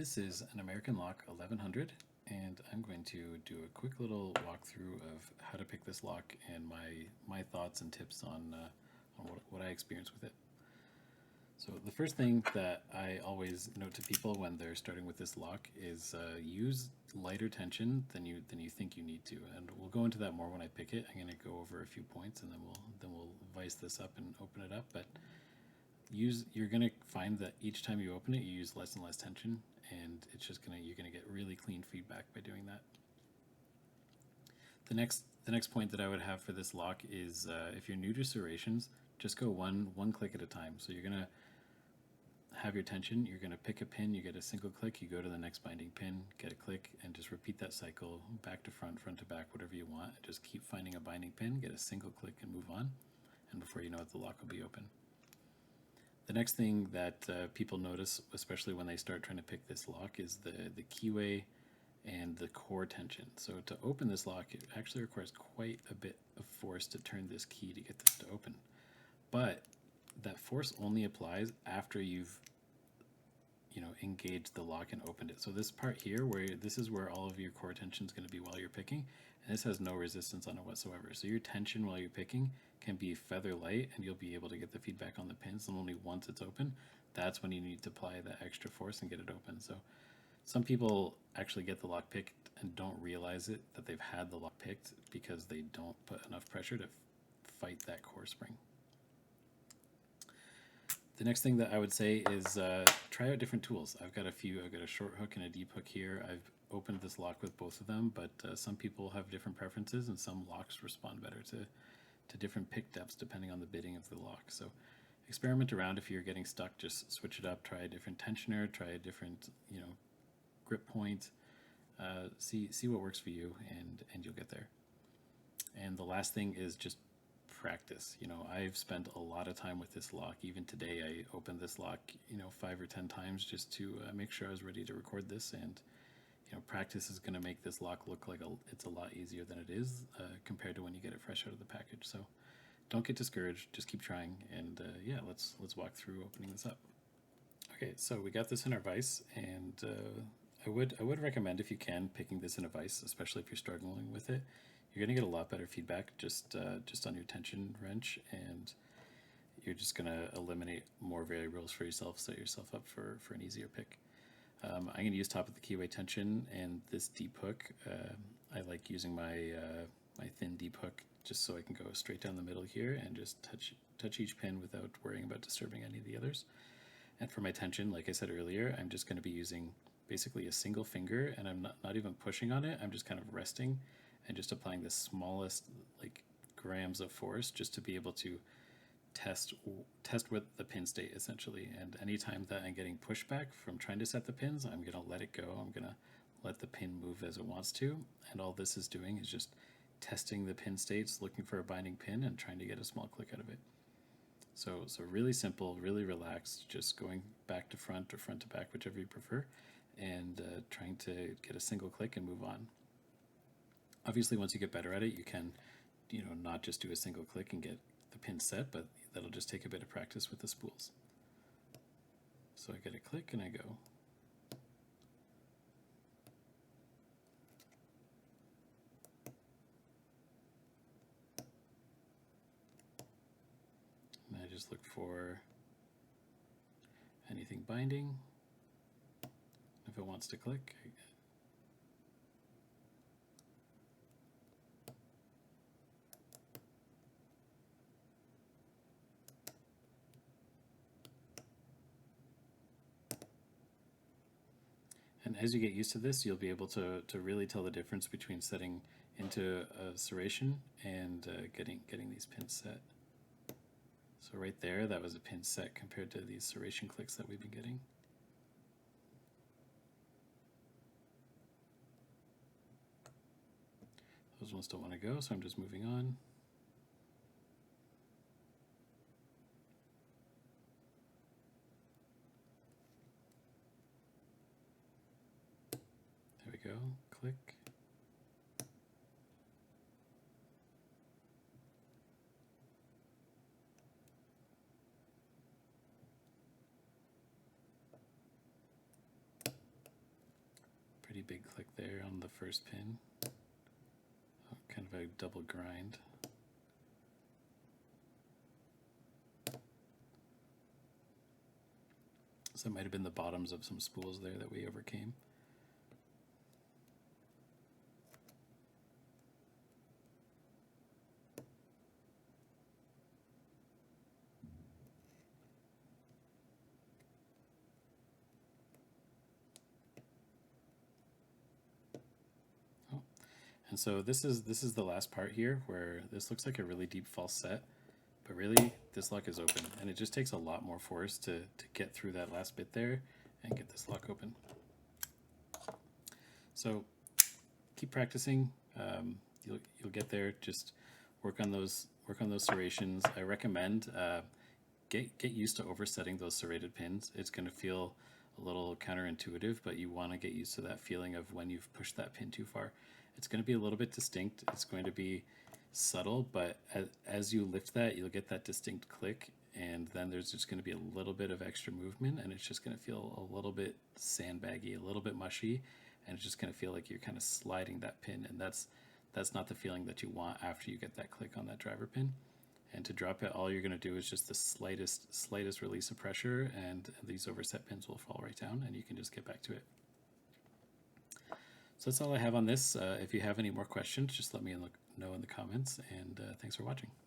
This is an American Lock 1100, and I'm going to do a quick little walkthrough of how to pick this lock and my thoughts and tips on what I experienced with it. So the first thing that I always note to people when they're starting with this lock is use lighter tension than you think you need to, and we'll go into that more when I pick it. I'm going to go over a few points, and then we'll vice this up and open it up. But you're going to find that each time you open it, you use less and less tension, and it's just you're gonna get really clean feedback by doing that. The next point that I would have for this lock is if you're new to serrations, just go one click at a time. So you're gonna have your tension, you're gonna pick a pin, you get a single click, you go to the next binding pin, get a click, and just repeat that cycle back to front, front to back, whatever you want. Just keep finding a binding pin, get a single click, and move on. And before you know it, the lock will be open. The next thing that people notice, especially when they start trying to pick this lock, is the keyway and the core tension. So to open this lock, it actually requires quite a bit of force to turn this key to get this to open. But that force only applies after you've engaged the lock and opened it. So this part here, this is where all of your core tension is going to be while you're picking, and this has no resistance on it whatsoever. So your tension while you're picking can be feather light, and you'll be able to get the feedback on the pins. And only once it's open, that's when you need to apply that extra force and get it open. So some people actually get the lock picked and don't realize it, that they've had the lock picked, because they don't put enough pressure to fight that core spring. The next thing that I would say is try out different tools. I've got a short hook and a deep hook here. I've opened this lock with both of them, but some people have different preferences, and some locks respond better to different pick depths depending on the bitting of the lock. So experiment around. If you're getting stuck, just switch it up. Try a different tensioner, try a different grip point. See what works for you, and you'll get there. And the last thing is just practice. I've spent a lot of time with this lock. Even today, I opened this lock 5 or 10 times just to make sure I was ready to record this. And practice is going to make this lock look like it's a lot easier than it is compared to when you get it fresh out of the package. So don't get discouraged, just keep trying. And yeah, let's walk through opening this up. Okay, so we got this in our vise, and I would recommend, if you can, picking this in a vise, especially if you're struggling with it. You're going to get a lot better feedback just on your tension wrench, and you're just going to eliminate more variables for yourself, set yourself up for an easier pick. I'm going to use top of the keyway tension and this deep hook. I like using my thin deep hook just so I can go straight down the middle here and just touch each pin without worrying about disturbing any of the others. And for my tension, like I said earlier, I'm just going to be using basically a single finger, and I'm not even pushing on it. I'm just kind of resting and just applying the smallest grams of force just to be able to test with the pin state, essentially. And anytime that I'm getting pushback from trying to set the pins, I'm going to let it go. I'm going to let the pin move as it wants to. And all this is doing is just testing the pin states, looking for a binding pin, and trying to get a small click out of it. So really simple, really relaxed, just going back to front or front to back, whichever you prefer, and trying to get a single click and move on. Obviously, once you get better at it, you can, not just do a single click and get the pin set, but that'll just take a bit of practice with the spools. So I get a click and I go. And I just look for anything binding. If it wants to click, and as you get used to this, you'll be able to really tell the difference between setting into a serration and getting these pins set. So right there, that was a pin set compared to these serration clicks that we've been getting. Those ones don't want to go, so I'm just moving on. There we go, click. Pretty big click there on the first pin. Kind of a double grind. So it might have been the bottoms of some spools there that we overcame. And so this is the last part here where this looks like a really deep false set, but really this lock is open, and it just takes a lot more force to get through that last bit there and get this lock open. So keep practicing. You'll get there. Just work on those serrations. I recommend get used to oversetting those serrated pins. It's going to feel a little counterintuitive, but you want to get used to that feeling of when you've pushed that pin too far. It's going to be a little bit distinct. It's going to be subtle, but as you lift that, you'll get that distinct click, and then there's just going to be a little bit of extra movement, and it's just going to feel a little bit sandbaggy, a little bit mushy, and it's just going to feel like you're kind of sliding that pin, and that's not the feeling that you want after you get that click on that driver pin. And to drop it, all you're going to do is just the slightest release of pressure, and these overset pins will fall right down, and you can just get back to it. So that's all I have on this. If you have any more questions, just let me know in the comments, and thanks for watching.